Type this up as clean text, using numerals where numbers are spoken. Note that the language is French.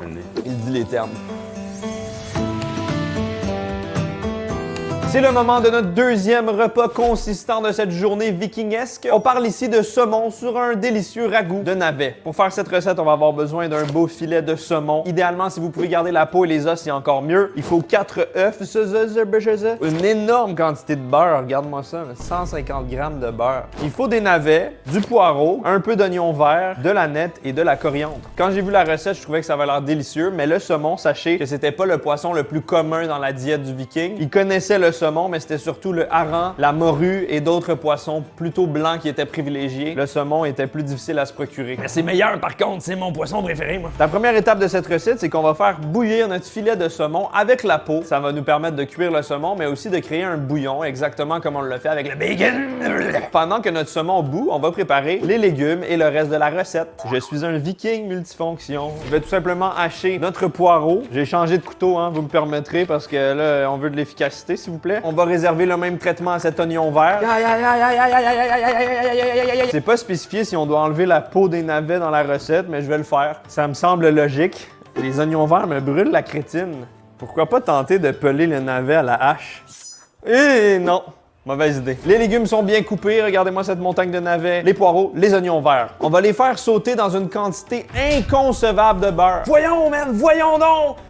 Je l'ai. Il dit les termes. C'est le moment de notre deuxième repas consistant de cette journée vikingesque. On parle ici de saumon sur un délicieux ragoût de navet. Pour faire cette recette, on va avoir besoin d'un beau filet de saumon. Idéalement, si vous pouvez garder la peau et les os, c'est encore mieux. Il faut 4 œufs, une énorme quantité de beurre. Regarde-moi ça, 150 grammes de beurre. Il faut des navets, du poireau, un peu d'oignon vert, de la nette et de la coriandre. Quand j'ai vu la recette, je trouvais que ça avait l'air délicieux, mais le saumon, sachez que c'était pas le poisson le plus commun dans la diète du viking. Il connaissait le saumon, mais c'était surtout le hareng, la morue et d'autres poissons plutôt blancs qui étaient privilégiés. Le saumon était plus difficile à se procurer. Mais c'est meilleur par contre, c'est mon poisson préféré, moi. La première étape de cette recette, c'est qu'on va faire bouillir notre filet de saumon avec la peau. Ça va nous permettre de cuire le saumon, mais aussi de créer un bouillon, exactement comme on le fait avec le bacon. Pendant que notre saumon bout, on va préparer les légumes et le reste de la recette. Je suis un viking multifonction. Je vais tout simplement hacher notre poireau. J'ai changé de couteau, hein, vous me permettrez, parce que là, on veut de l'efficacité, s'il vous plaît. On va réserver le même traitement à cet oignon vert. C'est pas spécifié si on doit enlever la peau des navets dans la recette, mais je vais le faire. Ça me semble logique. Les oignons verts me brûlent la crétine. Pourquoi pas tenter de peler le navet à la hache? Eh non! Mauvaise idée. Les légumes sont bien coupés, regardez-moi cette montagne de navets, les poireaux, les oignons verts. On va les faire sauter dans une quantité inconcevable de beurre. Voyons, man, voyons donc!